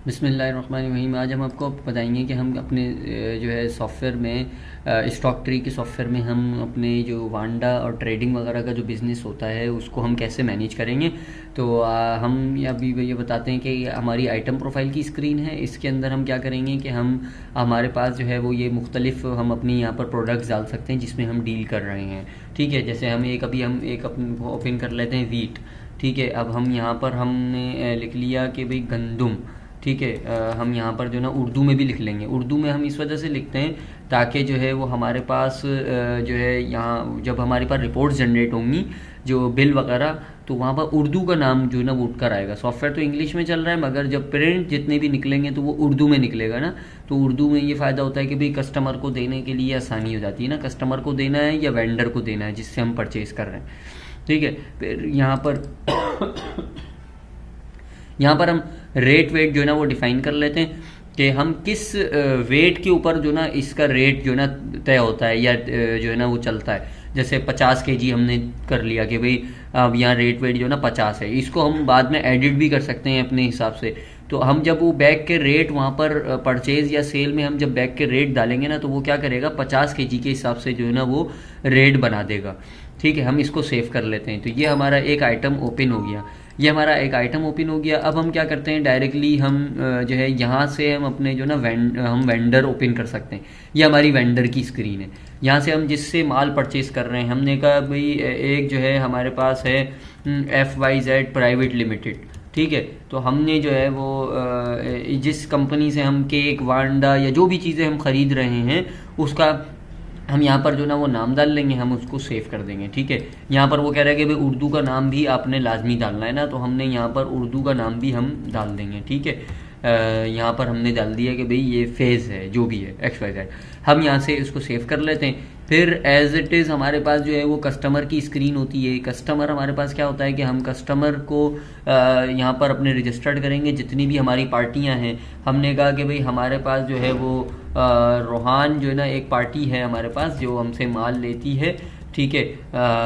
बिस्मिल्लाहिर्रहमानिर्रहीम। आज हम आपको बताएंगे कि हम अपने जो है सॉफ्टवेयर में स्टॉक ट्री के सॉफ्टवेयर में हम अपने जो वांडा और ट्रेडिंग वगैरह का जो बिज़नेस होता है उसको हम कैसे मैनेज करेंगे। तो हम अभी ये बताते हैं कि हमारी आइटम प्रोफाइल की स्क्रीन है। इसके अंदर हम क्या करेंगे कि हम हमारे पास जो है वो ये मुख्तलिफ हम अपनी यहाँ पर प्रोडक्ट्स डाल सकते हैं जिसमें हम डील कर रहे हैं। ठीक है, जैसे हम एक ओपन कर लेते हैं वीट। ठीक है, अब हम यहाँ पर हमने लिख लिया कि भाई गंदुम। ठीक है, हम यहाँ पर जो ना उर्दू में भी लिख लेंगे। उर्दू में हम इस वजह से लिखते हैं ताकि जो है वो हमारे पास जो है यहाँ जब हमारे पास रिपोर्ट्स जनरेट होंगी जो बिल वगैरह, तो वहाँ पर उर्दू का नाम जो है ना वो उठ कर आएगा। सॉफ्टवेयर तो इंग्लिश में चल रहा है मगर जब प्रिंट जितने भी निकलेंगे तो वो उर्दू में निकलेगा ना। तो उर्दू में ये फ़ायदा होता है कि भाई कस्टमर को देने के लिए आसानी हो जाती है ना, कस्टमर को देना है या वेंडर को देना है जिससे हम परचेज़ कर रहे हैं। ठीक है, फिर यहाँ पर हम रेट वेट जो है ना वो डिफाइन कर लेते हैं कि हम किस वेट के ऊपर जो ना इसका रेट जो ना तय होता है या जो है ना वो चलता है। जैसे 50 केजी हमने कर लिया कि भाई अब यहाँ रेट वेट जो ना 50 है। इसको हम बाद में एडिट भी कर सकते हैं अपने हिसाब से। तो हम जब वो बैग के रेट वहाँ पर परचेज या सेल में हम जब बैग के रेट डालेंगे ना तो वो क्या करेगा 50 केजी के हिसाब से जो है ना वो रेट बना देगा। ठीक है, हम इसको सेव कर लेते हैं। तो ये हमारा एक आइटम ओपन हो गया। अब हम क्या करते हैं डायरेक्टली हम जो है यहाँ से हम अपने जो ना हम वेंडर ओपन कर सकते हैं। ये हमारी वेंडर की स्क्रीन है। यहाँ से हम जिससे माल परचेज कर रहे हैं, हमने कहा भाई एक जो है हमारे पास है FYZ प्राइवेट लिमिटेड। ठीक है, तो हमने जो है वो जिस कंपनी से हम केक वांडा या जो भी चीज़ें हम ख़रीद रहे हैं उसका हम यहाँ पर जो ना वो नाम डाल लेंगे, हम उसको सेव कर देंगे। ठीक है, यहाँ पर वो कह रहा है कि भाई उर्दू का नाम भी आपने लाजमी डालना है ना, तो हमने यहाँ पर उर्दू का नाम भी हम डाल देंगे। ठीक है, यहाँ पर हमने डाल दिया कि भाई ये फेज़ है जो भी है XYZ। हम यहाँ से इसको सेव कर लेते हैं। फिर एज इट इज़ हमारे पास जो है वो कस्टमर की स्क्रीन होती है। कस्टमर हमारे पास क्या होता है कि हम कस्टमर को यहाँ पर अपने रजिस्टर्ड करेंगे जितनी भी हमारी पार्टियाँ हैं। हमने कहा कि भाई हमारे पास जो है वो रोहान जो है ना एक पार्टी है हमारे पास जो हमसे माल लेती है। ठीक है,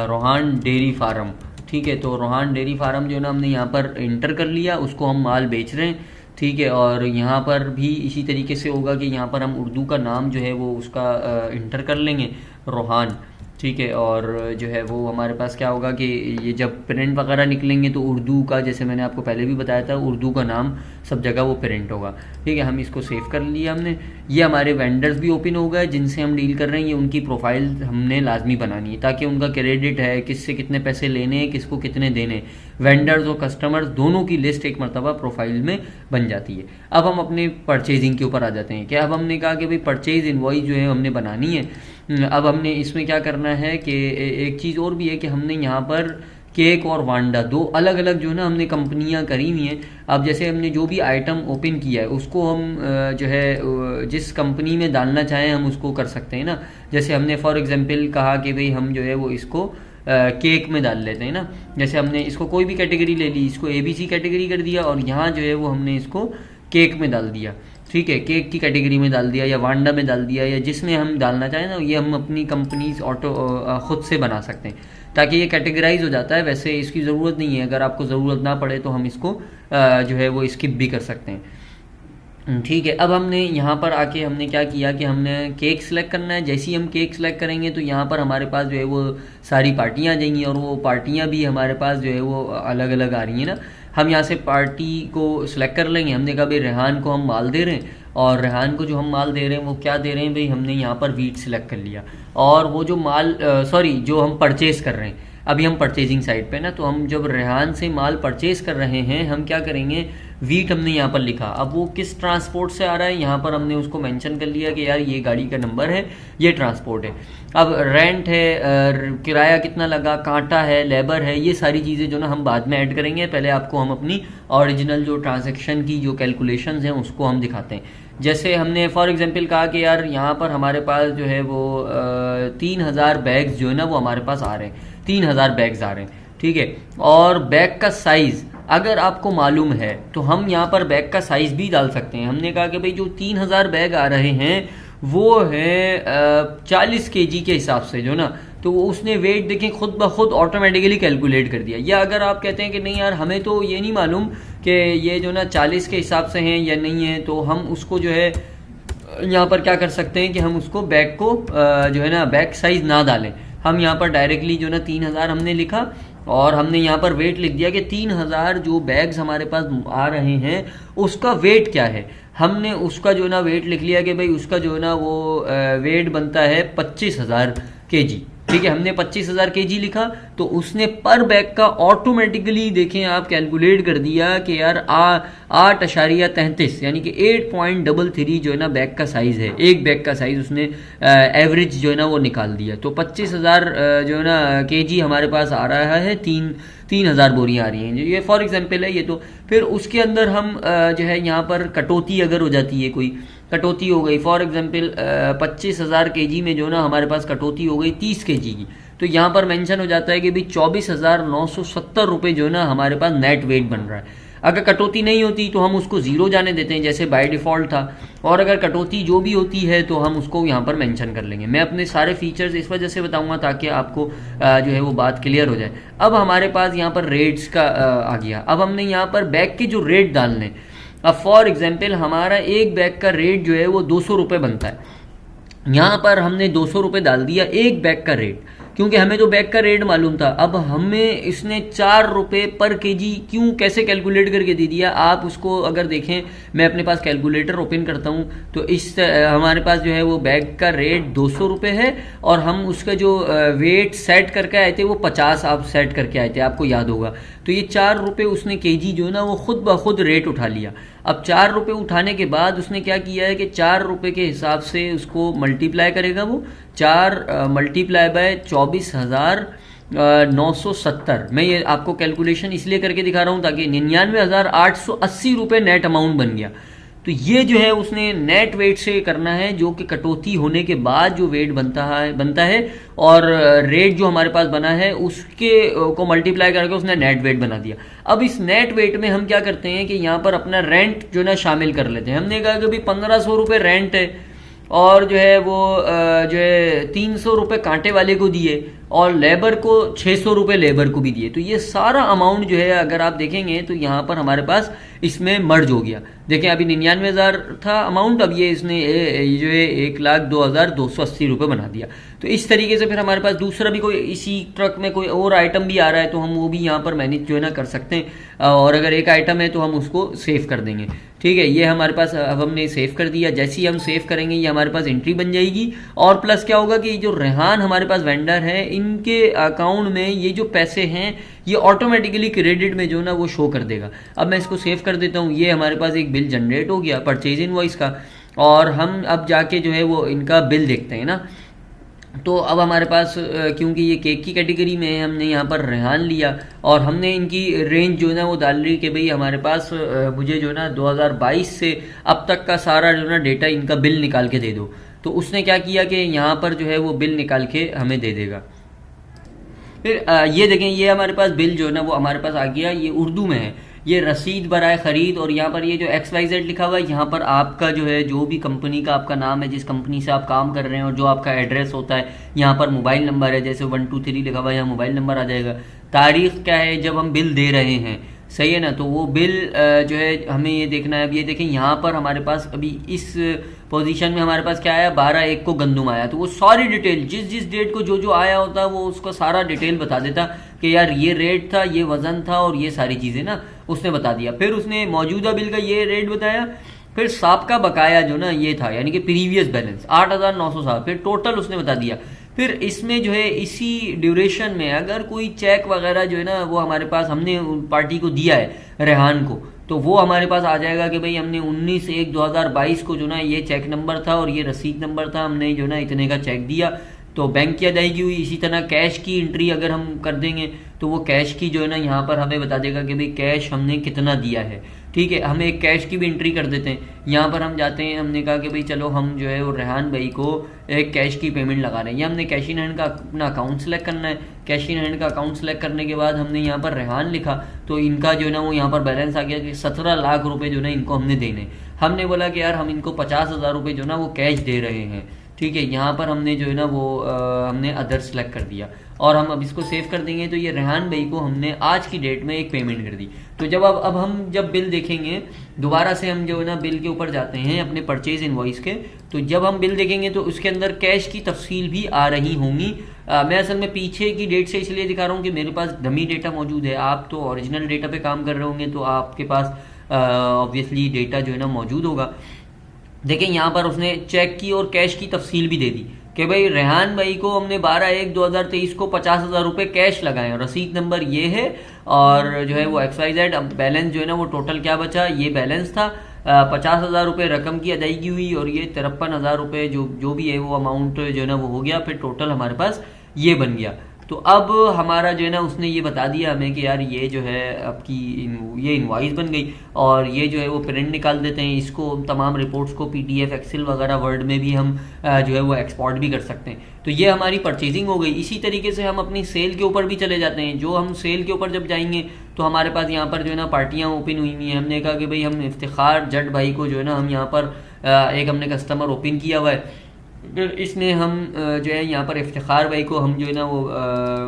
रोहान डेयरी फार्म। ठीक है, तो रोहान डेयरी फार्म जो है ना हमने यहाँ पर इंटर कर लिया, उसको हम माल बेच रहे हैं। ठीक है, और यहाँ पर भी इसी तरीके से होगा कि यहाँ पर हम उर्दू का नाम जो है वो उसका इंटर कर लेंगे, रोहान। ठीक है, और जो है वो हमारे पास क्या होगा कि ये जब प्रिंट वगैरह निकलेंगे तो उर्दू का, जैसे मैंने आपको पहले भी बताया था, उर्दू का नाम सब जगह वो प्रिंट होगा। ठीक है, हम इसको सेव कर लिया हमने। ये हमारे वेंडर्स भी ओपन हो गए जिनसे हम डील कर रहे हैं। ये उनकी प्रोफाइल हमने लाजमी बनानी है ताकि उनका क्रेडिट है, किससे कितने पैसे लेने हैं, किसको कितने देने। वेंडर्स और कस्टमर्स दोनों की लिस्ट एक मरतबा प्रोफाइल में बन जाती है। अब हम अपने परचेजिंग के ऊपर आ जाते हैं कि अब हमने कहा कि भाई परचेज इनवॉइस जो है हमने बनानी है। अब हमने इसमें क्या करना है कि एक चीज़ और भी है कि हमने यहाँ पर केक और वांडा दो अलग अलग जो है ना हमने कंपनियां करी हुई हैं। अब जैसे हमने जो भी आइटम ओपन किया है उसको हम जो है जिस कंपनी में डालना चाहें हम उसको कर सकते हैं ना। जैसे हमने फॉर एग्जांपल कहा कि भाई हम जो है वो इसको केक में डाल लेते हैं ना। जैसे हमने इसको कोई भी कैटेगरी ले ली, इसको ABC कैटेगरी कर दिया और यहाँ जो है वो हमने इसको केक में डाल दिया। ठीक है, केक की कैटेगरी में डाल दिया या वांडा में डाल दिया या जिसमें हम डालना चाहें ना, ये हम अपनी कंपनीज खुद से बना सकते हैं ताकि ये कैटेगराइज हो जाता है। वैसे इसकी ज़रूरत नहीं है, अगर आपको ज़रूरत ना पड़े तो हम इसको जो है वो स्किप भी कर सकते हैं। ठीक है, अब हमने यहाँ पर आके हमने क्या किया कि हमने केक सिलेक्ट करना है। जैसे ही हम केक सिलेक्ट करेंगे तो यहाँ पर हमारे पास जो है वो सारी पार्टियाँ आ जाएंगी और वो पार्टियाँ भी हमारे पास जो है वो अलग अलग आ रही हैं ना। हम यहाँ से पार्टी को सिलेक्ट कर लेंगे। हमने कहा भाई रेहान को हम माल दे रहे हैं और रेहान को जो हम माल दे रहे हैं वो क्या दे रहे हैं भाई, हमने यहाँ पर वीट सिलेक्ट कर लिया। और वो जो माल जो हम परचेज कर रहे हैं, अभी हम परचेजिंग साइड पे ना, तो हम जब रेहान से माल परचेज कर रहे हैं हम क्या करेंगे, वीट हमने यहाँ पर लिखा। अब वो किस ट्रांसपोर्ट से आ रहा है यहाँ पर हमने उसको मेंशन कर लिया कि यार ये गाड़ी का नंबर है, ये ट्रांसपोर्ट है। अब रेंट है, किराया कितना लगा, कांटा है, लेबर है, ये सारी चीज़ें जो ना हम बाद में ऐड करेंगे। पहले आपको हम अपनी ओरिजिनल जो ट्रांजैक्शन की जो कैलकुलेशंस हैं उसको हम दिखाते हैं। जैसे हमने फॉर एग्जांपल कहा कि यार यहाँ पर हमारे पास जो है वो 3000 बैग्स जो है ना वो हमारे पास आ रहे हैं, 3000 बैग्स आ रहे हैं। ठीक है, और बैग का साइज़ अगर आपको मालूम है तो हम यहाँ पर बैग का साइज़ भी डाल सकते हैं। हमने कहा कि भाई जो 3000 बैग आ रहे हैं वो है 40 kg के हिसाब से जो ना तो वो उसने वेट देखें खुद ब खुद ऑटोमेटिकली कैलकुलेट कर दिया। या अगर आप कहते हैं कि नहीं यार हमें तो ये नहीं मालूम कि ये जो ना 40 के हिसाब से हैं या नहीं है, तो हम उसको जो है यहाँ पर क्या कर सकते हैं कि हम उसको बैग को जो है ना बैग साइज ना डालें। हम यहाँ पर डायरेक्टली जो ना 3000 हमने लिखा और हमने यहाँ पर वेट लिख दिया कि 3000 जो बैग्स हमारे पास आ रहे हैं उसका वेट क्या है। हमने उसका जो ना वेट लिख लिया कि भाई उसका जो ना वो वेट बनता है 25,000 kg। ठीक है, हमने 25,000 kg लिखा तो उसने पर बैग का ऑटोमेटिकली देखें आप कैलकुलेट कर दिया कि यार 8.33 यानी कि 8.33 जो है ना बैग का साइज़ है। एक बैग का साइज़ उसने एवरेज जो है ना वो निकाल दिया। तो 25,000 जो है ना kg हमारे पास आ रहा है, 3,000 बोरियाँ आ रही हैं। ये फॉर एग्जांपल है ये। तो फिर उसके अंदर हम जो है यहाँ पर कटौती अगर हो जाती है, कोई कटौती हो गई फॉर एग्जांपल 25,000 kg में जो ना हमारे पास कटौती हो गई 30 kg की, तो यहाँ पर मेंशन हो जाता है कि भाई 24,970 रुपये जो ना हमारे पास नेट वेट बन रहा है। अगर कटौती नहीं होती तो हम उसको ज़ीरो जाने देते हैं जैसे बाय डिफ़ॉल्ट था, और अगर कटौती जो भी होती है तो हम उसको यहाँ पर मेंशन कर लेंगे। मैं अपने सारे फीचर्स इस वजह से बताऊँगा ताकि आपको जो है वो बात क्लियर हो जाए। अब हमारे पास यहाँ पर रेट्स का आ गया। अब हमने यहाँ पर बैग के जो रेट डालने, अब फॉर एग्जांपल हमारा एक बैग का रेट जो है वो 200 रुपये बनता है। यहाँ पर हमने 200 रुपये डाल दिया एक बैग का रेट, क्योंकि हमें तो बैग का रेट मालूम था। अब हमें इसने 4 रुपये पर केजी क्यों कैसे कैलकुलेट करके दे दिया, आप उसको अगर देखें, मैं अपने पास कैलकुलेटर ओपन करता हूँ तो इस हमारे पास जो है वो बैग का रेट 200 रुपये है और हम उसका जो वेट सेट करके आए थे वो 50 आप सेट करके आए थे, आपको याद होगा। तो ये 4 रुपये उसने केजी जो है ना वो खुद ब खुद रेट उठा लिया। अब 4 रुपये उठाने के बाद उसने क्या किया है कि 4 रुपये के हिसाब से उसको मल्टीप्लाई करेगा। वो 4 मल्टीप्लाई बाय 24,970। मैं ये आपको कैलकुलेशन इसलिए करके दिखा रहा हूँ ताकि 99,880 रुपये नेट अमाउंट बन गया। तो ये जो है उसने नेट वेट से करना है, जो कि कटौती होने के बाद जो वेट बनता है और रेट जो हमारे पास बना है उसके को मल्टीप्लाई करके उसने नेट वेट बना दिया। अब इस नेट वेट में हम क्या करते हैं कि यहाँ पर अपना रेंट जो ना शामिल कर लेते हैं। हमने कहा कि भाई 1,500 रुपये रेंट है और जो है वो जो है 300 रुपये कांटे वाले को दिए और लेबर को 600 रुपये लेबर को भी दिए। तो ये सारा अमाउंट जो है अगर आप देखेंगे तो यहाँ पर हमारे पास इसमें मर्ज हो गया। देखें अभी 99,000 था अमाउंट, अब ये इसने जो है 1,02,280 रुपये बना दिया। तो इस तरीके से फिर हमारे पास दूसरा भी कोई इसी ट्रक में कोई और आइटम भी आ रहा है तो हम वो भी यहाँ पर मैनेज जो है ना कर सकते हैं। और अगर एक आइटम है तो हम उसको सेव कर देंगे। ठीक है, ये हमारे पास अब हमने सेव कर दिया। जैसे ही हम सेव करेंगे ये हमारे पास एंट्री बन जाएगी। और प्लस क्या होगा कि जो रेहान हमारे पास वेंडर है इनके अकाउंट में ये जो पैसे हैं ये ऑटोमेटिकली क्रेडिट में जो ना वो शो कर देगा। अब मैं इसको सेव कर देता हूँ। ये हमारे पास एक बिल जनरेट हो गया परचेज इनवॉइस का, और हम अब जाके जो है वो इनका बिल देखते हैं ना। तो अब हमारे पास क्योंकि ये केक की कैटेगरी में है, हमने यहाँ पर रेहान लिया और हमने इनकी रेंज जो है ना वो डाल रही कि भाई हमारे पास मुझे जो है ना 2022 से अब तक का सारा जो ना डेटा इनका बिल निकाल के दे दो। तो उसने क्या किया कि यहाँ पर जो है वो बिल निकाल के हमें दे देगा। फिर ये देखें, ये हमारे पास बिल जो है ना वो हमारे पास आ गया। ये उर्दू में है, ये रसीद बराए ख़रीद, और यहाँ पर ये जो XYZ लिखा हुआ है यहाँ पर आपका जो है जो भी कंपनी का आपका नाम है, जिस कंपनी से आप काम कर रहे हैं और जो आपका एड्रेस होता है, यहाँ पर मोबाइल नंबर है, जैसे 123 लिखा हुआ है यहाँ मोबाइल नंबर आ जाएगा। तारीख़ क्या है जब हम बिल दे रहे हैं, सही है ना। तो वो बिल जो है हमें ये देखना है। अब ये देखें यहाँ पर हमारे पास अभी इस पोजीशन में हमारे पास क्या आया, 12/1 को गंदुम आया। तो वो सारी डिटेल जिस जिस डेट को जो जो आया होता वो उसको सारा डिटेल बता देता कि यार ये रेट था, ये वज़न था और ये सारी चीज़ें ना उसने बता दिया। फिर उसने मौजूदा बिल का ये रेट बताया, फिर साबका बकाया जो ना ये था यानी कि प्रीवियस बैलेंस 8,960, फिर टोटल उसने बता दिया। फिर इसमें जो है इसी ड्यूरेशन में अगर कोई चेक वगैरह जो है ना वो हमारे पास हमने पार्टी को दिया है रेहान को, तो वो हमारे पास आ जाएगा कि भाई हमने 19/1/2022 को जो ना ये चेक नंबर था और ये रसीद नंबर था, हमने जो ना इतने का चेक दिया, तो बैंक की अदायगी हुई। इसी तरह कैश की एंट्री अगर हम कर देंगे तो वो कैश की जो है ना यहाँ पर हमें बता देगा कि भाई कैश हमने कितना दिया है। ठीक है, हम एक कैश की भी एंट्री कर देते हैं। यहाँ पर हम जाते हैं, हमने कहा कि भाई चलो हम जो है वो रेहान भाई को एक कैश की पेमेंट लगा रहे हैं। या हमने कैश इन हैंड का अपना अकाउंट सेलेक्ट करना है। कैश इन हैंड का अकाउंट सेलेक्ट करने के बाद हमने यहाँ पर रेहान लिखा, तो इनका जो है ना वो यहाँ पर बैलेंस आ गया कि 17 लाख रुपये जो ना इनको हमने देने। हमने बोला कि यार हम इनको 50,000 रुपये जो ना वो कैश दे रहे हैं। ठीक है, यहाँ पर हमने जो है ना वो हमने अदर सेलेक्ट कर दिया और हम अब इसको सेव कर देंगे। तो ये रेहान भाई को हमने आज की डेट में एक पेमेंट कर दी। तो जब अब हम जब बिल देखेंगे दोबारा से, हम जो है ना बिल के ऊपर जाते हैं अपने परचेज इनवॉइस के, तो जब हम बिल देखेंगे तो उसके अंदर कैश की तफसील भी आ रही होंगी। मैं असल में पीछे की डेट से इसलिए दिखा रहा हूँ कि मेरे पास डमी डेटा मौजूद है। आप तो ओरिजिनल डेटा पे काम कर रहे होंगे तो आपके पास ऑब्वियसली डेटा जो है ना मौजूद होगा। देखें यहाँ पर उसने चेक की और कैश की तफसील भी दे दी कि भाई रेहान भाई को हमने 12/1/2023 को 50,000 रुपये कैश लगाए, रसीद नंबर ये है और जो है वो XYZ। अब बैलेंस जो है ना वो टोटल क्या बचा, ये बैलेंस था। 50,000 रुपये रकम की अदायगी हुई और ये 53,000 रुपये जो भी है वो अमाउंट जो है ना वो हो गया। फिर टोटल हमारे पास ये बन गया। तो अब हमारा जो है ना उसने ये बता दिया हमें कि यार ये जो है आपकी ये इनवॉइस बन गई और ये जो है वो प्रिंट निकाल देते हैं। इसको तमाम रिपोर्ट्स को PDF एक्सेल वगैरह वर्ड में भी हम जो है वो एक्सपोर्ट भी कर सकते हैं। तो ये हमारी परचेजिंग हो गई। इसी तरीके से हम अपनी सेल के ऊपर भी चले जाते हैं। जो हम सेल के ऊपर जब जाएंगे तो हमारे पास यहाँ पर जो है ना पार्टियाँ ओपन हुई हुई हैं। हमने कहा कि भाई हम इफ्तिखार जट भाई को जो है ना हम यहाँ पर एक हमने कस्टमर ओपन किया हुआ है। फिर इसने हम जो है यहाँ पर इफ्तिखार भाई को हम जो है ना वो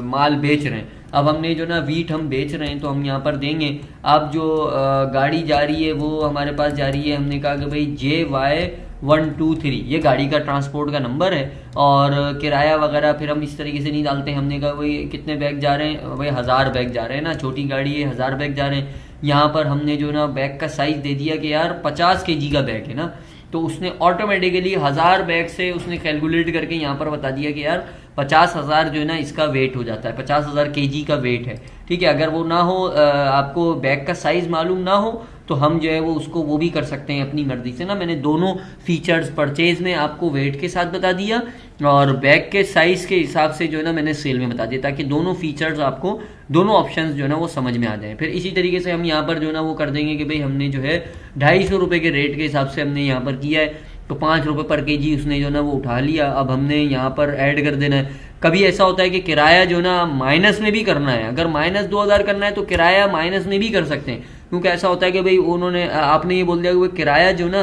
माल बेच रहे हैं। अब हमने जो ना वीट हम बेच रहे हैं तो हम यहाँ पर देंगे। अब जो गाड़ी जा रही है वो हमारे पास जा रही है, हमने कहा कि भाई JY123 ये गाड़ी का ट्रांसपोर्ट का नंबर है और किराया वगैरह फिर हम इस तरीके से नहीं डालते। हमने कहा भाई कितने बैग जा रहे हैं, भाई 1000 बैग जा रहे हैं ना, छोटी गाड़ी है 1000 बैग जा रहे हैं। यहाँ पर हमने जो ना बैग का साइज दे दिया कि यार 50 kg का बैग है ना, तो उसने ऑटोमेटिकली 1000 बैग से उसने कैलकुलेट करके यहाँ पर बता दिया कि यार 50,000 जो है ना इसका वेट हो जाता है, 50,000 kg का वेट है। ठीक है, अगर वो ना हो आपको बैग का साइज मालूम ना हो तो हम जो है वो उसको वो भी कर सकते हैं अपनी मर्जी से ना। मैंने दोनों फीचर्स परचेज में आपको वेट के साथ बता दिया और बैग के साइज के हिसाब से जो है ना मैंने सेल में बता दिया, ताकि दोनों फीचर्स आपको दोनों ऑप्शंस जो है ना वो समझ में आ जाए। फिर इसी तरीके से हम यहाँ पर जो है ना वो कर देंगे कि भाई हमने जो है 250 रुपये के रेट के हिसाब से हमने यहाँ पर किया है तो 5 रुपये पर kg उसने जो ना वो उठा लिया। अब हमने यहाँ पर ऐड कर देना है। कभी ऐसा होता है कि किराया जो ना माइनस में भी करना है, अगर -2000 करना है तो किराया माइनस में भी कर सकते हैं। क्योंकि ऐसा होता है कि भाई उन्होंने आपने ये बोल दिया कि वो किराया जो ना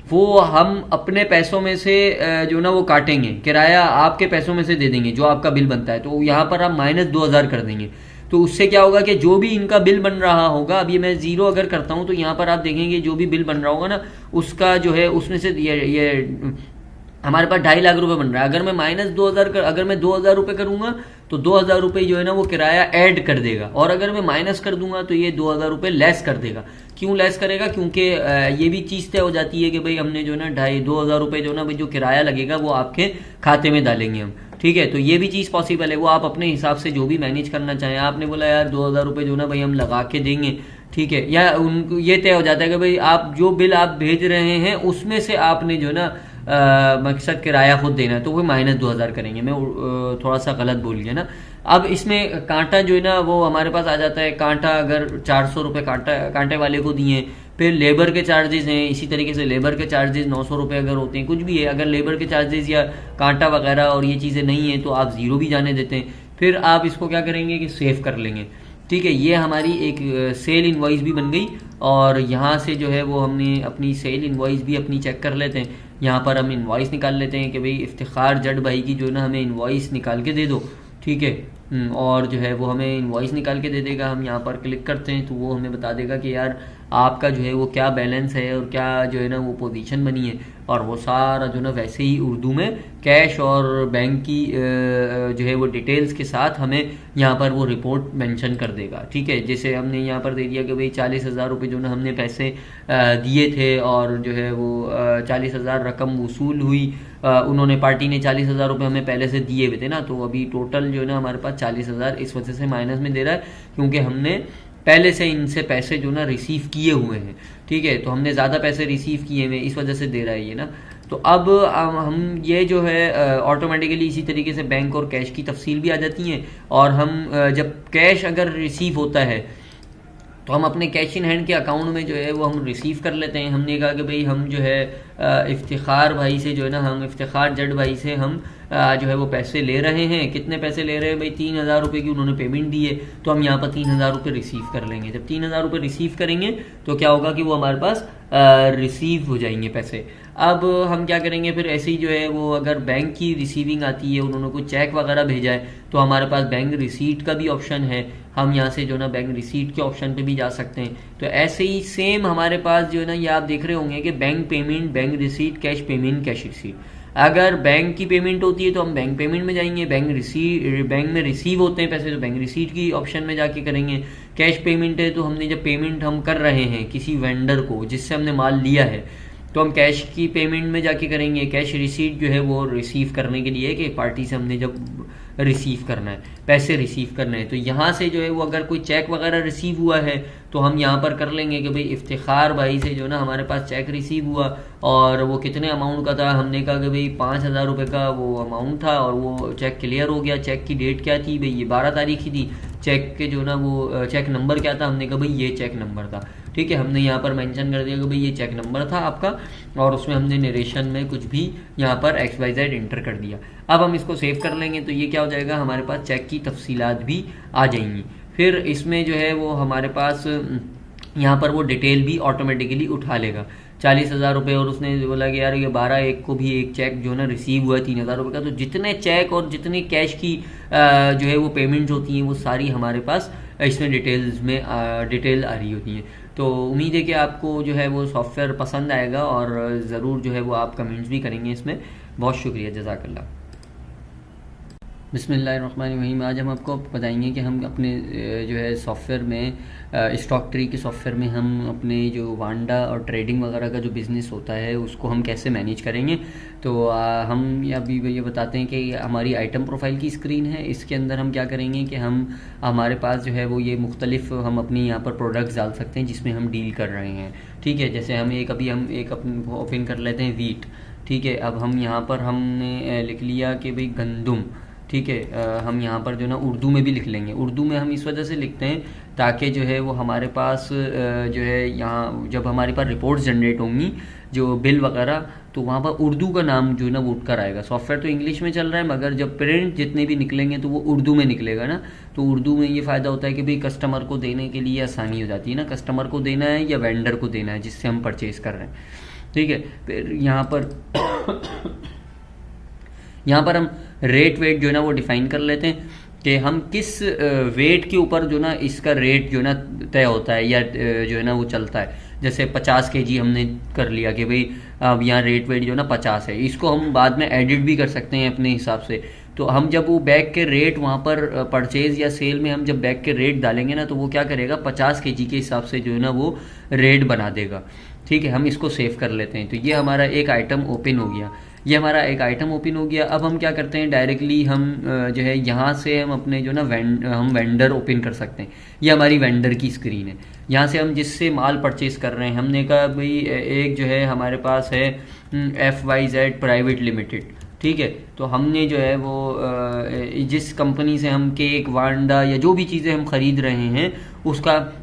वो हम अपने पैसों में से जो ना वो काटेंगे, किराया आपके पैसों में से दे देंगे जो आपका बिल बनता है, तो यहाँ पर हम -2000 कर देंगे। तो उससे क्या होगा कि जो भी इनका बिल बन रहा होगा, अब ये मैं 0 अगर करता हूँ तो यहाँ पर आप देखेंगे जो भी बिल बन रहा होगा ना उसका जो है उसमें से ये हमारे पास 2.5 लाख रुपए बन रहा है। अगर मैं -2000 अगर मैं 2000 रुपये करूंगा तो 2000 रुपये जो है ना वो किराया ऐड कर देगा, और अगर मैं माइनस कर दूंगा तो ये 2000 रुपये लेस कर देगा। क्यों लेस करेगा? क्योंकि ये भी चीज़ तय हो जाती है कि भाई हमने जो है ना 2,500 रुपये जो ना भाई जो किराया लगेगा वो आपके खाते में डालेंगे हम। ठीक है, तो ये भी चीज़ पॉसिबल है, वो आप अपने हिसाब से जो भी मैनेज करना चाहें। आपने बोला यार 2000 रुपये जो ना भाई हम लगा के देंगे, ठीक है, या उनको ये तय हो जाता है कि भाई आप जो बिल आप भेज रहे हैं उसमें से आपने जो ना मकसद किराया खुद देना है, तो वो -2000 करेंगे। मैं थोड़ा सा गलत बोल गया ना। अब इसमें कांटा जो है ना वो हमारे पास आ जाता है। कांटा अगर 400 रुपये कांटे वाले को दिए, फिर लेबर के चार्जेस हैं, इसी तरीके से लेबर के चार्जेस 900 रुपये अगर होते हैं, कुछ भी है, अगर लेबर के चार्जेस या कांटा वगैरह और ये चीज़ें नहीं हैं तो आप 0 भी जाने देते हैं। फिर आप इसको क्या करेंगे कि सेव कर लेंगे। ठीक है, ये हमारी एक सेल इनवॉइस भी बन गई और यहाँ से जो है वो हमने अपनी सेल इनवॉइस भी अपनी चेक कर लेते हैं। यहाँ पर हम इनवॉइस निकाल लेते हैं कि भाई इफ्तिखार जट भाई की जो ना हमें इनवॉइस निकाल के दे दो। ठीक है, और जो है वो हमें इनवॉइस निकाल के दे देगा। हम यहाँ पर क्लिक करते हैं तो वो हमें बता देगा कि यार आपका जो है वो क्या बैलेंस है और क्या जो है ना वो पोजीशन बनी है, और वो सारा जो ना वैसे ही उर्दू में कैश और बैंक की जो है वो डिटेल्स के साथ हमें यहाँ पर वो रिपोर्ट मेंशन कर देगा। ठीक है, जैसे हमने यहाँ पर दे दिया कि भाई 40,000 रुपये जो ना हमने पैसे दिए थे और जो है वो 40,000 रकम वसूल हुई। उन्होंने पार्टी ने 40,000 रुपये हमें पहले से दिए हुए थे ना, तो अभी टोटल जो है ना हमारे पास 40,000 इस वजह से माइनस में दे रहा है क्योंकि हमने पहले से इनसे पैसे जो ना रिसीव किए हुए हैं। ठीक है, तो हमने ज़्यादा पैसे रिसीव किए हुए इस वजह से दे रहा है ये ना। तो अब हम ये जो है ऑटोमेटिकली इसी तरीके से बैंक और कैश की तफसील भी आ जाती हैं। और हम जब कैश अगर रिसीव होता है तो हम अपने कैश इन हैंड के अकाउंट में जो है वो हम रिसीव कर लेते हैं। हमने कहा कि भाई हम जो है इफ्तिखार भाई से जो है ना हम इफ्तिखार जट भाई से हम जो है वो पैसे ले रहे हैं। कितने पैसे ले रहे हैं भाई? 3,000 रुपये की उन्होंने पेमेंट दी है, तो हम यहाँ पर 3,000 रुपये रिसीव कर लेंगे। जब 3,000 रुपये रिसीव करेंगे तो क्या होगा कि वो हमारे पास रिसीव हो जाएंगे पैसे। अब हम क्या करेंगे फिर, ऐसे ही जो है वो अगर बैंक की रिसीविंग आती है, उन्होंने कोई चेक वगैरह भेजा है, तो हमारे पास बैंक रिसीट का भी ऑप्शन है। हम यहाँ से जो है ना बैंक रिसीट के ऑप्शन पे भी जा सकते हैं। तो ऐसे ही सेम हमारे पास जो है ना, ये आप देख रहे होंगे कि bank payment, bank receipt, cash payment, cash receipt. अगर बैंक की पेमेंट होती है तो हम बैंक पेमेंट में जाएंगे, बैंक में रिसीव होते हैं पैसे तो बैंक रिसीट की ऑप्शन में जाके करेंगे। कैश पेमेंट है तो हमने जब पेमेंट हम कर रहे हैं किसी वेंडर को जिससे हमने माल लिया है, तो हम कैश की पेमेंट में जाके करेंगे। कैश रिसीट जो है वो रिसीव करने के लिए है कि पार्टी से हमने जब रिसीव करना है, पैसे रिसीव करना है, तो यहाँ से जो है वो अगर कोई चेक वगैरह रिसीव हुआ है तो हम यहाँ पर कर लेंगे कि भाई इफ्तिखार भाई से जो है ना हमारे पास चेक रिसीव हुआ, और वो कितने अमाउंट का था, हमने कहा कि भाई 5,000 रुपये का वो अमाउंट था और वो चेक क्लियर हो गया। चेक की डेट क्या थी भाई, ये 12 तारीख ही थी। चेक के जो ना वो चेक नंबर क्या था, हमने कहा भाई ये चेक नंबर था। ठीक है, हमने यहाँ पर मेंशन कर दिया कि भाई ये चेक नंबर था आपका, और उसमें हमने नरेशन में कुछ भी यहाँ पर XYZ इंटर कर दिया। अब हम इसको सेव कर लेंगे तो ये क्या हो जाएगा, हमारे पास चेक की तफसीलात भी आ जाएंगी। फिर इसमें जो है वो हमारे पास यहाँ पर वो डिटेल भी ऑटोमेटिकली उठा लेगा। 40,000 रुपये, और उसने बोला कि यार ये 12/1 को भी एक चेक जो है ना रिसीव हुआ है 3,000 रुपये का। तो जितने चेक और जितने कैश की जो है वो पेमेंट्स होती हैं वो सारी हमारे पास इसमें डिटेल्स में डिटेल आ रही होती हैं। तो उम्मीद है कि आपको जो है वो सॉफ्टवेयर पसंद आएगा, और ज़रूर जो है वो आप कमेंट्स भी करेंगे इसमें। बहुत शुक्रिया, जज़ाकल्लाह। बिस्मिल्लाहिर्रहमानिर्रहीम। आज हम आपको बताएंगे कि हम अपने जो है सॉफ्टवेयर में, स्टॉक ट्री के सॉफ्टवेयर में हम अपने जो वांडा और ट्रेडिंग वगैरह का जो बिज़नेस होता है उसको हम कैसे मैनेज करेंगे। तो हम अभी ये बताते हैं कि हमारी आइटम प्रोफाइल की स्क्रीन है। इसके अंदर हम क्या करेंगे कि हमारे पास जो है वो ये मुख्तलिफ हम अपनी यहाँ पर प्रोडक्ट्स डाल सकते हैं जिसमें हम डील कर रहे हैं। ठीक है, जैसे हम एक ओपन कर लेते हैं वीट। ठीक है, अब हम यहाँ पर हमने लिख लिया कि भाई गंदुम। ठीक है, हम यहाँ पर जो ना उर्दू में भी लिख लेंगे। उर्दू में हम इस वजह से लिखते हैं ताकि जो है वो हमारे पास जो है यहाँ जब हमारे पास रिपोर्ट्स जनरेट होंगी जो बिल वगैरह, तो वहाँ पर उर्दू का नाम जो है ना वो उठ कर आएगा। सॉफ्टवेयर तो इंग्लिश में चल रहा है, मगर जब प्रिंट जितने भी निकलेंगे तो वो उर्दू में निकलेगा ना। तो उर्दू में ये फ़ायदा होता है कि भाई कस्टमर को देने के लिए आसानी हो जाती है ना, कस्टमर को देना है या वेंडर को देना है जिससे हम परचेज़ कर रहे हैं। ठीक है, फिर यहाँ पर हम रेट वेट जो है ना वो डिफाइन कर लेते हैं कि हम किस वेट के ऊपर जो ना इसका रेट जो ना तय होता है या जो है ना वो चलता है। जैसे 50 kg हमने कर लिया कि भाई अब यहाँ रेट वेट जो ना 50 है, इसको हम बाद में एडिट भी कर सकते हैं अपने हिसाब से। तो हम जब वो बैग के रेट वहाँ पर परचेज या सेल में हम जब बैग के रेट डालेंगे ना, तो वो क्या करेगा 50 kg के हिसाब से जो है ना वो रेट बना देगा। ठीक है, हम इसको सेव कर लेते हैं। तो ये हमारा एक आइटम ओपन हो गया, अब हम क्या करते हैं, डायरेक्टली हम जो है यहाँ से हम अपने जो ना हम वेंडर ओपन कर सकते हैं। ये हमारी वेंडर की स्क्रीन है। यहाँ से हम जिससे माल परचेज कर रहे हैं, हमने कहा भाई एक जो है हमारे पास है FYZ प्राइवेट लिमिटेड। ठीक है, तो हमने जो है वो जिस कंपनी से हम केक वांडा या जो भी चीज़ें हम ख़रीद रहे हैं उसका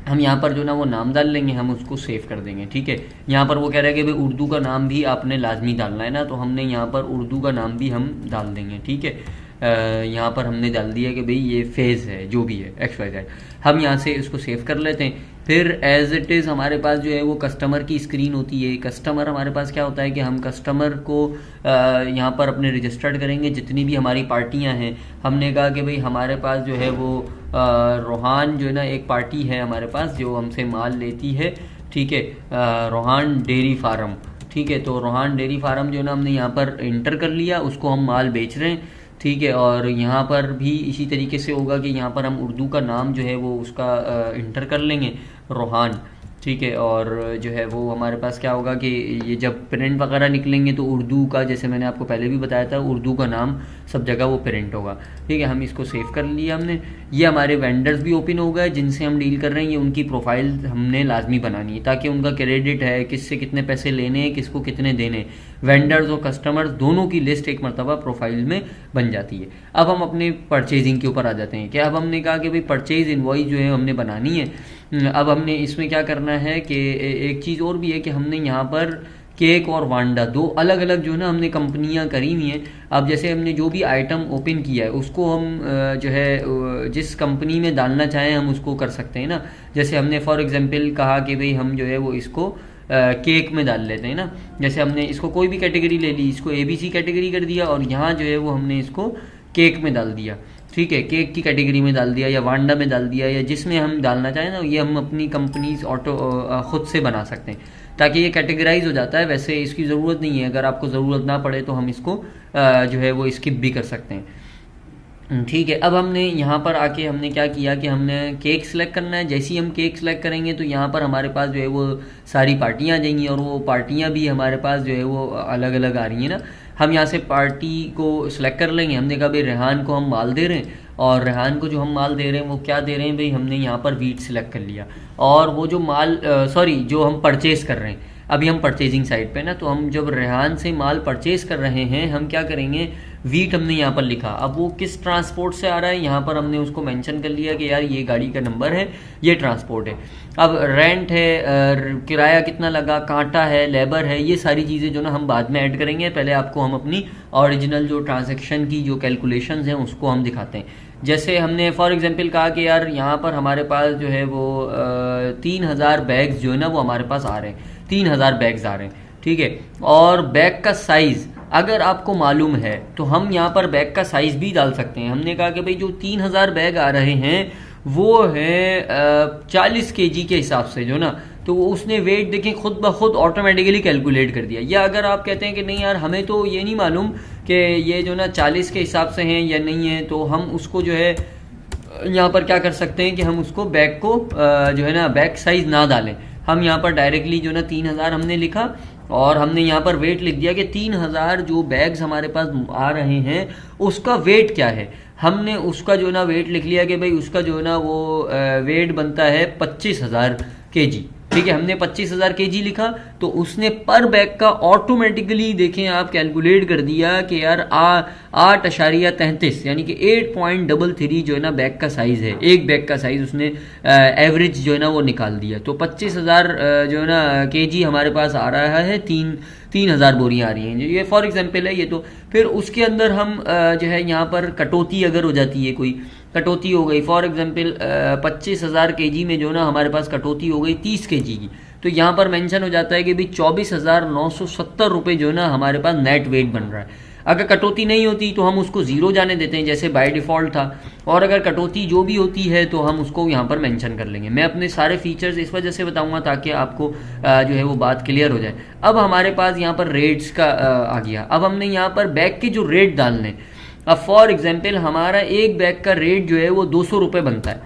हम यहाँ पर जो ना वो नाम डाल लेंगे, हम उसको सेव कर देंगे। ठीक है, यहाँ पर वो कह रहा है कि भाई उर्दू का नाम भी आपने लाजमी डालना है ना, तो हमने यहाँ पर उर्दू का नाम भी हम डाल देंगे। ठीक है, यहाँ पर हमने डाल दिया कि भाई ये फेज़ है जो भी है XYZ। हम यहाँ से इसको सेव कर लेते हैं। फिर एज इट इज़ हमारे पास जो है वो कस्टमर की स्क्रीन होती है। कस्टमर हमारे पास क्या होता है कि हम कस्टमर को यहाँ पर अपने रजिस्टर्ड करेंगे जितनी भी हमारी पार्टियाँ हैं। हमने कहा कि भाई हमारे पास जो है वो रोहान जो है ना एक पार्टी है हमारे पास जो हमसे माल लेती है। ठीक है, रोहान डेयरी फार्म। ठीक है, तो रोहान डेयरी फार्म जो है ना हमने यहाँ पर इंटर कर लिया, उसको हम माल बेच रहे हैं। ठीक है, और यहाँ पर भी इसी तरीके से होगा कि यहाँ पर हम उर्दू का नाम जो है वो उसका इंटर कर लेंगे, रोहान। ठीक है, और जो है वो हमारे पास क्या होगा कि ये जब प्रिंट वगैरह निकलेंगे तो उर्दू का, जैसे मैंने आपको पहले भी बताया था, उर्दू का नाम सब जगह वो प्रिंट होगा। ठीक है, हम इसको सेव कर लिया हमने। ये हमारे वेंडर्स भी ओपन हो गए जिनसे हम डील कर रहे हैं। ये उनकी प्रोफाइल हमने लाजमी बनानी है ताकि उनका क्रेडिट है, किससे कितने पैसे लेने हैं, किसको कितने देने, वेंडर्स और कस्टमर्स दोनों की लिस्ट एक मरतबा प्रोफाइल में बन जाती है। अब हम अपने परचेजिंग के ऊपर आ जाते हैं कि अब हमने कहा कि भाई परचेज इनवॉइस जो है हमने बनानी है। अब हमने इसमें क्या करना है कि एक चीज़ और भी है कि हमने यहाँ पर केक और वांडा दो अलग अलग जो है ना हमने कंपनियां करी हुई हैं। अब जैसे हमने जो भी आइटम ओपन किया है उसको हम जो है जिस कंपनी में डालना चाहें हम उसको कर सकते हैं ना। जैसे हमने फॉर एग्जांपल कहा कि भाई हम जो है वो इसको केक में डाल लेते हैं ना। जैसे हमने इसको कोई भी कैटेगरी ले ली, इसको ABC कैटेगरी कर दिया और यहाँ जो है वो हमने इसको केक में डाल दिया, ठीक है, केक की कैटेगरी में डाल दिया या वांडा में डाल दिया या जिसमें हम डालना चाहें ना, ये हम अपनी कंपनीज खुद से बना सकते हैं ताकि ये कैटेगराइज हो जाता है। वैसे इसकी ज़रूरत नहीं है, अगर आपको ज़रूरत ना पड़े तो हम इसको जो है वो स्किप भी कर सकते हैं, ठीक है। अब हमने यहाँ पर आके हमने क्या किया कि हमने केक सिलेक्ट करना है। जैसे ही हम केक सिलेक्ट करेंगे तो यहाँ पर हमारे पास जो है वो सारी पार्टियाँ आ जाएंगी और वो पार्टियाँ भी हमारे पास जो है वो अलग अलग आ रही हैं ना। हम यहाँ से पार्टी को सिलेक्ट कर लेंगे। हमने कहा भाई रेहान को हम माल दे रहे हैं और रेहान को जो हम माल दे रहे हैं वो क्या दे रहे हैं भाई, हमने यहाँ पर वीट सिलेक्ट कर लिया और वो जो माल जो हम परचेज़ कर रहे हैं, अभी हम परचेजिंग साइड पे ना, तो हम जब रेहान से माल परचेज कर रहे हैं हम क्या करेंगे, वीट हमने यहाँ पर लिखा। अब वो किस ट्रांसपोर्ट से आ रहा है यहाँ पर हमने उसको मेंशन कर लिया कि यार ये गाड़ी का नंबर है, ये ट्रांसपोर्ट है। अब रेंट है, किराया कितना लगा, कांटा है, लेबर है, ये सारी चीज़ें जो ना हम बाद में ऐड करेंगे। पहले आपको हम अपनी ओरिजिनल जो ट्रांजैक्शन की जो कैलकुलेशंस हैं उसको हम दिखाते हैं। जैसे हमने फॉर एग्जांपल कहा कि यार यहाँ पर हमारे पास जो है वो 3000 बैग्स जो है ना वो हमारे पास आ रहे हैं, 3000 बैग्स आ रहे हैं, ठीक है। और बैग का साइज़ अगर आपको मालूम है तो हम यहाँ पर बैग का साइज़ भी डाल सकते हैं। हमने कहा कि भाई जो 3000 बैग आ रहे हैं वो है 40 kg के हिसाब से जो ना, तो उसने वेट देखें खुद ब खुद ऑटोमेटिकली कैलकुलेट कर दिया। या अगर आप कहते हैं कि नहीं यार हमें तो ये नहीं मालूम कि ये जो ना 40 के हिसाब से हैं या नहीं है, तो हम उसको जो है यहाँ पर क्या कर सकते हैं कि हम उसको बैग को जो है ना बैग साइज़ ना डालें। हम यहाँ पर डायरेक्टली जो ना 3000 हमने लिखा और हमने यहाँ पर वेट लिख दिया कि 3000 जो बैग्स हमारे पास आ रहे हैं उसका वेट क्या है। हमने उसका जो ना वेट लिख लिया कि भाई उसका जो ना वो वेट बनता है 25,000 kg, ठीक है। हमने 25,000 kg लिखा तो उसने पर बैग का ऑटोमेटिकली देखें आप कैलकुलेट कर दिया कि यार 8.33 यानी कि 8.33 जो है ना बैग का साइज़ है। एक बैग का साइज़ उसने एवरेज जो है ना वो निकाल दिया। तो 25,000 जो है ना kg हमारे पास आ रहा है, 3000 बोरियाँ आ रही हैं। ये फॉर एग्जांपल है ये। तो फिर उसके अंदर हम जो है यहाँ पर कटौती अगर हो जाती है, कोई कटौती हो गई फॉर एग्जांपल 25,000 kg में जो ना हमारे पास कटौती हो गई 30 kg की, तो यहाँ पर मेंशन हो जाता है कि भाई 24,970 रुपये जो ना हमारे पास नेट वेट बन रहा है। अगर कटौती नहीं होती तो हम उसको ज़ीरो जाने देते हैं जैसे बाय डिफ़ॉल्ट था, और अगर कटौती जो भी होती है तो हम उसको यहाँ पर मेंशन कर लेंगे। मैं अपने सारे फीचर्स इस वजह से बताऊँगा ताकि आपको जो है वो बात क्लियर हो जाए। अब हमारे पास यहाँ पर रेट्स का आ गया। अब हमने यहाँ पर बैग के जो रेट डालने, अब फॉर एग्जांपल हमारा एक बैग का रेट जो है वो 200 रुपये बनता है।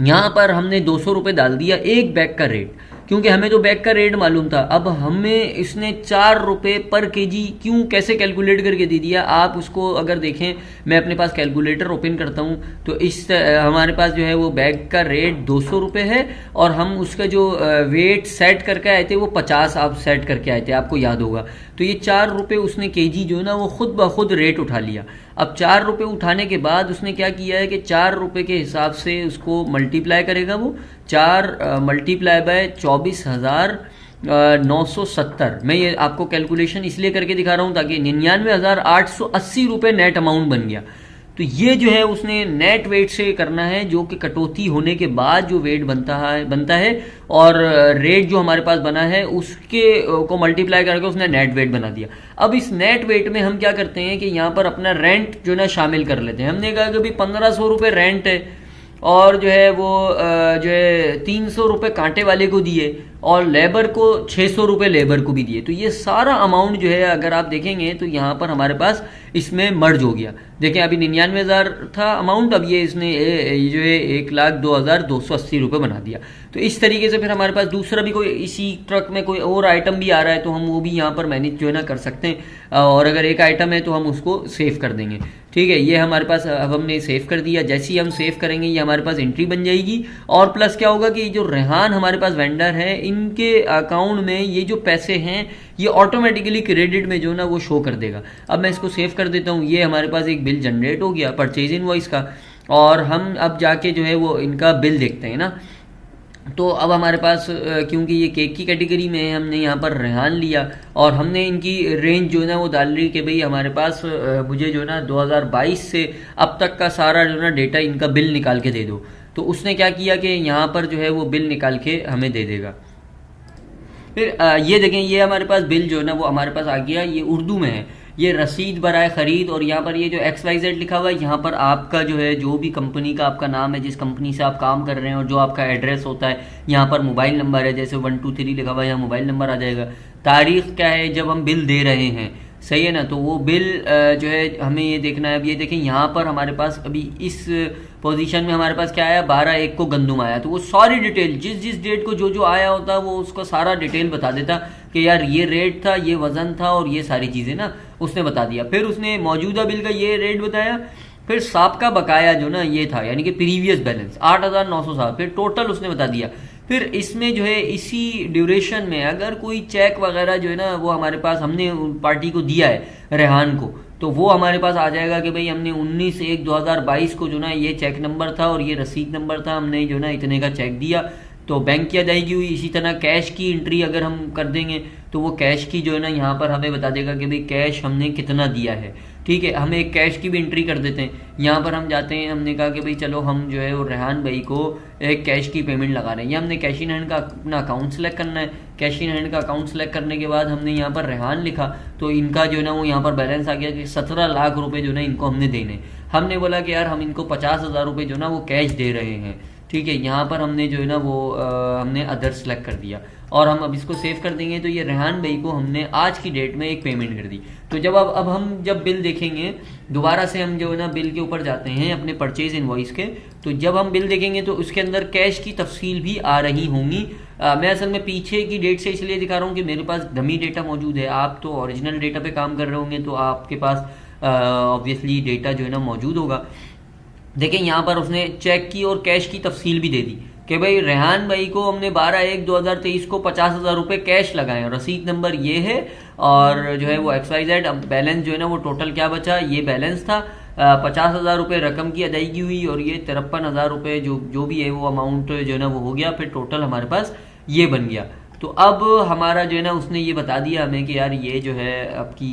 यहाँ पर हमने 200 रुपये डाल दिया एक बैग का रेट, क्योंकि हमें तो बैग का रेट मालूम था। अब हमें इसने 4 रुपये पर kg क्यों कैसे कैलकुलेट करके दे दिया, आप उसको अगर देखें, मैं अपने पास कैलकुलेटर ओपन करता हूँ तो इस हमारे पास जो है वो बैग का रेट 200 रुपये है और हम उसका जो वेट सेट करके आए थे वो 50 आप सेट करके आए थे, आपको याद होगा। तो ये 4 रुपये उसने kg जो है ना वो खुद ब खुद रेट उठा लिया। अब 4 रुपये उठाने के बाद उसने क्या किया है कि 4 रुपये के हिसाब से उसको मल्टीप्लाई करेगा, वो 4 मल्टीप्लाई बाय 24,970। मैं ये आपको कैलकुलेशन इसलिए करके दिखा रहा हूँ ताकि 99,880 रुपये नेट अमाउंट बन गया। तो ये जो है उसने नेट वेट से करना है, जो कि कटौती होने के बाद जो वेट बनता है और रेट जो हमारे पास बना है उसके को मल्टीप्लाई करके उसने नेट वेट बना दिया। अब इस नेट वेट में हम क्या करते हैं कि यहाँ पर अपना रेंट जो ना शामिल कर लेते हैं। हमने कहा कि भाई 1500 रुपये रेंट है और जो है वो जो है 300 रुपये कांटे वाले को दिए और लेबर को 600 रुपये लेबर को भी दिए। तो ये सारा अमाउंट जो है अगर आप देखेंगे तो यहाँ पर हमारे पास इसमें मर्ज हो गया। देखें अभी 99,000 था अमाउंट, अब ये इसने जो है 1,02,280 रुपये बना दिया। तो इस तरीके से फिर हमारे पास दूसरा भी कोई इसी ट्रक में कोई और आइटम भी आ रहा है तो हम वो भी यहाँ पर मैनेज जो है ना कर सकते हैं, और अगर एक आइटम है तो हम उसको सेव कर देंगे। ठीक है, ये हमारे पास अब हमने सेव कर दिया। जैसे ही हम सेव करेंगे ये हमारे पास एंट्री बन जाएगी और प्लस क्या होगा कि जो रेहान हमारे पास वेंडर है इनके अकाउंट में ये जो पैसे हैं ये ऑटोमेटिकली क्रेडिट में जो ना वो शो कर देगा। अब मैं इसको सेव कर देता हूँ। ये हमारे पास एक बिल जनरेट हो गया परचेज इनवॉइस का, और हम अब जाके जो है वो इनका बिल देखते हैं ना। तो अब हमारे पास क्योंकि ये केक की कैटेगरी में है हमने यहाँ पर रेहान लिया और हमने इनकी रेंज जो है ना वो डाल रही कि भाई हमारे पास मुझे जो है ना 2022 से अब तक का सारा जो ना डेटा इनका बिल निकाल के दे दो। तो उसने क्या किया कि यहाँ पर जो है वो बिल निकाल के हमें दे देगा। फिर ये देखें, ये हमारे पास बिल जो है ना वो हमारे पास आ गया, ये उर्दू में है, ये रसीद बराए ख़रीद, और यहाँ पर ये जो XYZ लिखा हुआ है, यहाँ पर आपका जो है जो भी कंपनी का आपका नाम है, जिस कंपनी से आप काम कर रहे हैं, और जो आपका एड्रेस होता है, यहाँ पर मोबाइल नंबर है, जैसे 123 लिखा हुआ है, यहाँ मोबाइल नंबर आ जाएगा। तारीख़ क्या है जब हम बिल दे रहे हैं, सही है ना, तो वो बिल जो है हमें ये देखना है। अब ये देखें यहाँ पर हमारे पास अभी इस पोजीशन में हमारे पास क्या आया, 12/1 को गंदुम आया, तो वो सारी डिटेल जिस जिस डेट को जो जो आया होता वो उसका सारा डिटेल बता देता कि यार ये रेट था, ये वज़न था, और ये सारी चीज़ें ना उसने बता दिया। फिर उसने मौजूदा बिल का ये रेट बताया, फिर साबका बकाया जो ना ये था, यानी कि प्रीवियस बैलेंस 8,907, फिर टोटल उसने बता दिया। फिर इसमें जो है इसी ड्यूरेशन में अगर कोई चेक वगैरह जो है ना वो हमारे पास हमने पार्टी को दिया है, रेहान को, तो वो हमारे पास आ जाएगा कि भाई हमने 19/1/2022 को जो ना ये चेक नंबर था और ये रसीद नंबर था, हमने जो ना इतने का चेक दिया, तो बैंक की अदायगी हुई। इसी तरह कैश की एंट्री अगर हम कर देंगे तो वो कैश की जो है ना यहाँ पर हमें बता देगा कि भाई कैश हमने कितना दिया है, ठीक है। हम एक कैश की भी एंट्री कर देते हैं, यहाँ पर हम जाते हैं, हमने कहा कि भाई चलो हम जो है वो रेहान भाई को एक कैश की पेमेंट लगा रहे हैं, या हमने कैश इन हैंड का अपना अकाउंट सेलेक्ट करना है। कैश इन हैंड का अकाउंट सेलेक्ट करने के बाद हमने यहाँ पर रेहान लिखा, तो इनका जो है ना वो यहाँ पर बैलेंस आ गया कि 17 लाख रुपए जो ना इनको हमने देने। हमने बोला कि यार हम इनको 50,000 रुपये जो ना वो कैश दे रहे हैं, ठीक है। यहाँ पर हमने जो है ना वो हमने अदर सेलेक्ट कर दिया, और हम अब इसको सेव कर देंगे। तो ये रेहान भाई को हमने आज की डेट में एक पेमेंट कर दी। तो जब अब हम जब बिल देखेंगे दोबारा से, हम जो है ना बिल के ऊपर जाते हैं अपने परचेज इनवॉइस के, तो जब हम बिल देखेंगे तो उसके अंदर कैश की तफसील भी आ रही होंगी। मैं असल में पीछे की डेट से इसलिए दिखा रहा हूँ कि मेरे पास डमी डेटा मौजूद है, आप तो ओरिजिनल डेटा पे काम कर रहे होंगे, तो आपके पास ऑब्वियसली डेटा जो है ना मौजूद होगा। देखें यहाँ पर उसने चेक की और कैश की तफसील भी दे दी कि भाई रेहान भाई को हमने 12/1/2023 को 50,000 रुपये कैश लगाए, रसीद नंबर ये है, और जो है वो XYZ। अब बैलेंस जो है ना वो टोटल क्या बचा, ये बैलेंस था, 50,000 रुपये रकम की अदायगी हुई, और ये 53,000 रुपये जो भी है वो अमाउंट जो है ना वो हो गया, फिर टोटल हमारे पास ये बन गया। तो अब हमारा जो है ना उसने ये बता दिया हमें कि यार ये जो है आपकी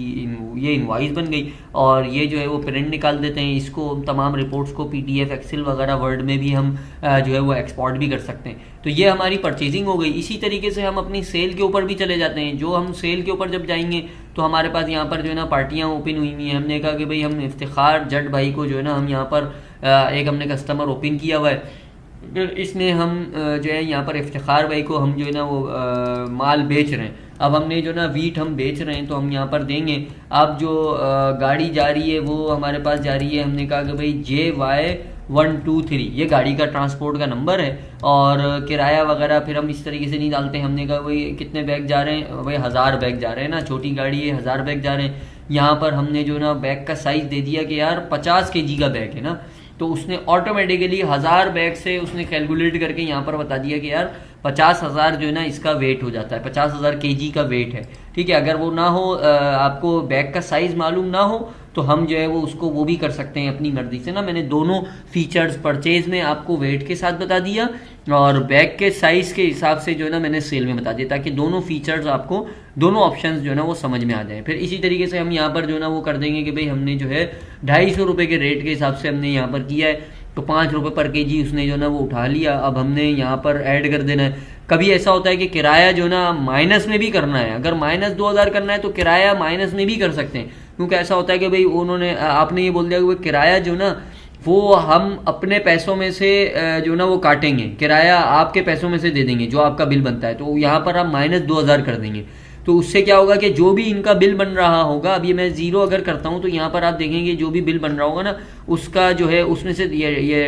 ये इनवॉइस बन गई, और ये जो है वो प्रिंट निकाल देते हैं, इसको तमाम रिपोर्ट्स को PDF एक्सेल वगैरह वर्ड में भी हम जो है वो एक्सपोर्ट भी कर सकते हैं। तो ये हमारी परचेजिंग हो गई। इसी तरीके से हम अपनी सेल के ऊपर भी चले जाते हैं। जो हम सेल के ऊपर जब जाएंगे तो हमारे पास यहाँ पर जो है ना पार्टियाँ ओपन हुई हुई हैं। हमने कहा कि भाई हम इफ्तिखार जट भाई को जो है ना हम यहाँ पर एक हमने कस्टमर ओपन किया हुआ है, फिर इसमें हम जो है यहाँ पर इफ्तिखार भाई को हम जो है ना वो माल बेच रहे हैं। अब हमने जो ना वीट हम बेच रहे हैं तो हम यहाँ पर देंगे। अब जो गाड़ी जा रही है वो हमारे पास जा रही है, हमने कहा कि भाई JY123 ये गाड़ी का ट्रांसपोर्ट का नंबर है, और किराया वगैरह फिर हम इस तरीके से नहीं डालते हैं। हमने कहा भाई कितने बैग जा रहे हैं, भाई 1000 बैग जा रहे हैं ना, छोटी गाड़ी है 1000 बैग जा रहे हैं। यहाँ पर हमने जो ना बैग का साइज़ दे दिया कि यार 50 kg का बैग है ना, तो उसने ऑटोमेटिकली 1000 बैग से उसने कैलकुलेट करके यहाँ पर बता दिया कि यार 50,000 जो है ना इसका वेट हो जाता है, 50,000 kg का वेट है, ठीक है। अगर वो ना हो, आपको बैग का साइज़ मालूम ना हो, तो हम जो है वो उसको वो भी कर सकते हैं अपनी मर्जी से ना। मैंने दोनों फीचर्स परचेज में आपको वेट के साथ बता दिया, और बैग के साइज़ के हिसाब से जो है ना मैंने सेल में बता दिया, ताकि दोनों फीचर्स आपको दोनों ऑप्शंस जो है ना वो समझ में आ जाए। फिर इसी तरीके से हम यहाँ पर जो है ना वो कर देंगे कि भाई हमने जो है 250 रुपये के रेट के हिसाब से हमने यहाँ पर किया है, तो 5 रुपये पर kg उसने जो ना वो उठा लिया। अब हमने यहाँ पर ऐड कर देना है। कभी ऐसा होता है कि किराया जो ना माइनस में भी करना है, अगर -2,000 करना है तो किराया माइनस में भी कर सकते हैं, क्योंकि ऐसा होता है कि भाई उन्होंने आपने ये बोल दिया कि वो किराया जो ना वो हम अपने पैसों में से जो ना वो काटेंगे, किराया आपके पैसों में से दे देंगे जो आपका बिल बनता है, तो यहाँ पर हम -2,000 कर देंगे। तो उससे क्या होगा कि जो भी इनका बिल बन रहा होगा, अब ये मैं 0 अगर करता हूँ तो यहाँ पर आप देखेंगे जो भी बिल बन रहा होगा ना उसका जो है उसमें से ये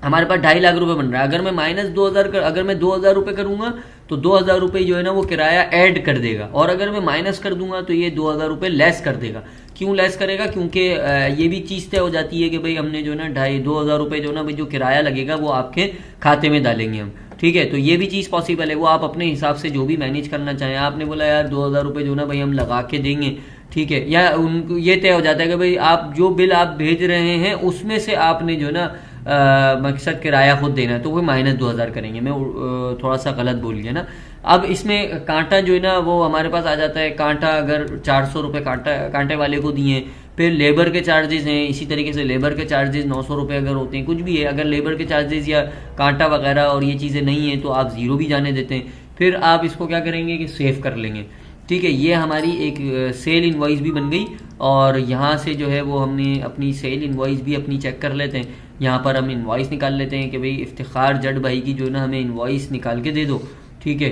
हमारे पास 2.5 लाख रुपए बन रहा है। अगर मैं -2,000 अगर मैं 2,000 रुपये करूँगा तो 2,000 रुपये जो है ना वो किराया ऐड कर देगा, और अगर मैं माइनस कर दूंगा तो ये 2,000 रुपये लेस कर देगा। क्यों लेस करेगा? क्योंकि ये भी चीज़ तय हो जाती है कि भाई हमने जो ना 2,500 रुपये जो ना भाई जो किराया लगेगा वो आपके खाते में डालेंगे हम, ठीक है। तो ये भी चीज़ पॉसिबल है, वो आप अपने हिसाब से जो भी मैनेज करना चाहें। आपने बोला यार 2,000 रुपये जो ना भाई हम लगा के देंगे, ठीक है, या उनको ये तय हो जाता है कि भाई आप जो बिल आप भेज रहे हैं उसमें से आपने जो ना मकसद किराया खुद देना है, तो वो -2,000 करेंगे। मैं थोड़ा सा गलत बोल गया ना। अब इसमें कांटा जो है ना वो हमारे पास आ जाता है। कांटा अगर 400 रुपये कांटे वाले को दिए, फिर लेबर के चार्जेस हैं, इसी तरीके से लेबर के चार्जेस 900 रुपये अगर होते हैं, कुछ भी है, अगर लेबर के चार्जेस या कांटा वगैरह और ये चीज़ें नहीं हैं तो आप 0 भी जाने देते हैं। फिर आप इसको क्या करेंगे कि सेव कर लेंगे। ठीक है, ये हमारी एक सेल इनवॉइस भी बन गई। और यहाँ से जो है वो हमने अपनी सेल इनवॉइस भी अपनी चेक कर लेते हैं। यहाँ पर हम इनवॉइस निकाल लेते हैं कि भाई इफ्तिखार जट भाई की जो ना हमें इनवॉइस निकाल के दे दो। ठीक है,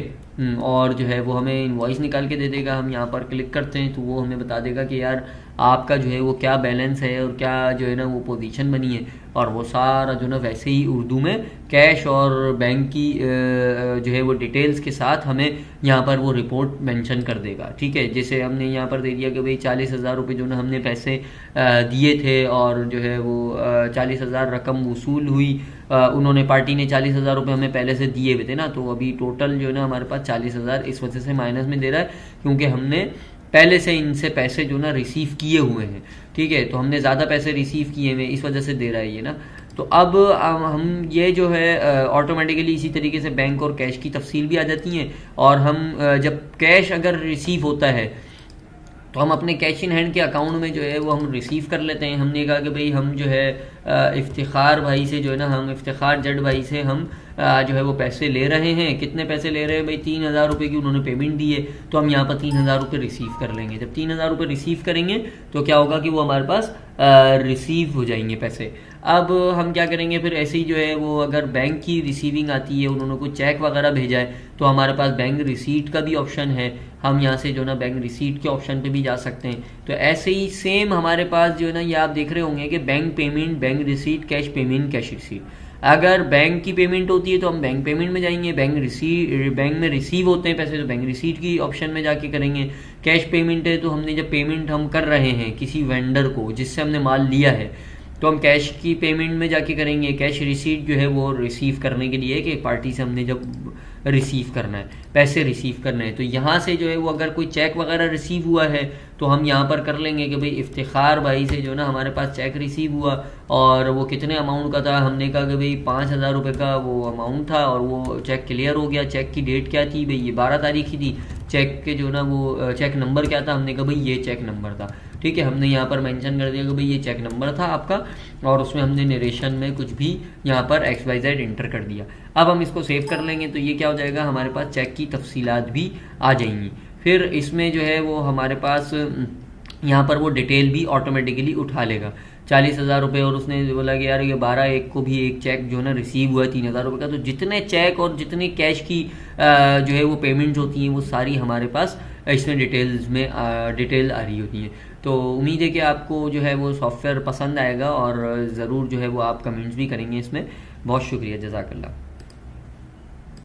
और जो है वो हमें इनवॉइस निकाल के दे देगा। हम यहाँ पर क्लिक करते हैं तो वो हमें बता देगा कि यार आपका जो है वो क्या बैलेंस है और क्या जो है ना वो पोजीशन बनी है। और वो सारा जो ना वैसे ही उर्दू में कैश और बैंक की जो है वो डिटेल्स के साथ हमें यहाँ पर वो रिपोर्ट मेंशन कर देगा। ठीक है, जैसे हमने यहाँ पर दे दिया कि भाई 40,000 रुपये जो ना हमने पैसे दिए थे और जो है वो 40,000 रकम वसूल हुई। उन्होंने पार्टी ने 40,000 रुपये हमें पहले से दिए हुए थे ना, तो अभी टोटल जो है ना हमारे पास 40,000 इस वजह से माइनस में दे रहा है क्योंकि हमने पहले से इनसे पैसे जो ना रिसीव किए हुए हैं। ठीक है, तो हमने ज़्यादा पैसे रिसीव किए हुए इस वजह से दे रहा है ये ना। तो अब हम ये जो है ऑटोमेटिकली इसी तरीके से बैंक और कैश की तफसील भी आ जाती हैं। और हम जब कैश अगर रिसीव होता है तो हम अपने कैश इन हैंड के अकाउंट में जो है वो हम रिसीव कर लेते हैं। हमने कहा कि भाई हम जो है इफ्तिखार भाई से जो है ना हम इफ्तिखार जट भाई से हम जो है वो पैसे ले रहे हैं। कितने पैसे ले रहे हैं भाई? 3,000 रुपये की उन्होंने पेमेंट दी है, तो हम यहाँ पर 3,000 रुपये रिसीव कर लेंगे। जब 3,000 रुपये रिसीव करेंगे तो क्या होगा कि वो हमारे पास रिसीव हो जाएंगे पैसे। अब हम क्या करेंगे फिर ऐसे ही जो है वो अगर बैंक की रिसीविंग आती है, उन्होंने कोई चेक वगैरह भेजा है तो हमारे पास बैंक रिसीट का भी ऑप्शन है। हम यहाँ से जो ना बैंक रिसीट के ऑप्शन पे भी जा सकते हैं। तो ऐसे ही सेम हमारे पास जो है ना ये आप देख रहे होंगे कि bank payment, bank receipt, cash payment, cash receipt. अगर बैंक की पेमेंट होती है तो हम बैंक पेमेंट में जाएंगे। बैंक में रिसीव होते हैं पैसे तो बैंक रिसीट की ऑप्शन में जाके करेंगे। कैश पेमेंट है तो हमने जब पेमेंट हम कर रहे हैं किसी वेंडर को जिससे हमने माल लिया है तो हम कैश की पेमेंट में जाके करेंगे। कैश रिसीट जो है वो रिसीव करने के लिए कि पार्टी से हमने जब रिसीव करना है, पैसे रिसीव करना है, तो यहाँ से जो है वो अगर कोई चेक वगैरह रिसीव हुआ है तो हम यहाँ पर कर लेंगे कि भाई इफ्तिखार भाई से जो ना हमारे पास चेक रिसीव हुआ और वो कितने अमाउंट का था। हमने कहा कि भाई 5,000 रुपये का वो अमाउंट था और वो चेक क्लियर हो गया। चेक की डेट क्या थी भाई? ये 12 तारीख ही थी। चेक के जो ना वो चेक नंबर क्या था? हमने कहा भाई ये चेक नंबर था। ठीक है, हमने यहाँ पर मेंशन कर दिया कि भाई ये चेक नंबर था आपका और उसमें हमने नरेशन में कुछ भी यहाँ पर XYZ इंटर कर दिया। अब हम इसको सेव कर लेंगे तो ये क्या हो जाएगा, हमारे पास चेक की तफसीलात भी आ जाएंगी। फिर इसमें जो है वो हमारे पास यहाँ पर वो डिटेल भी ऑटोमेटिकली उठा लेगा। 40,000 रुपये और उसने बोला कि यार ये 12/1 को भी एक चेक जो है ना रिसीव हुआ है 3,000 रुपये का। तो जितने चेक और जितने कैश की जो है वो पेमेंट होती हैं वो सारी हमारे पास इसमें डिटेल्स में डिटेल आ रही होती हैं। तो उम्मीद है कि आपको जो है वो सॉफ्टवेयर पसंद आएगा और ज़रूर जो है वो आप कमेंट्स भी करेंगे इसमें। बहुत शुक्रिया, जज़ाकल्लाह।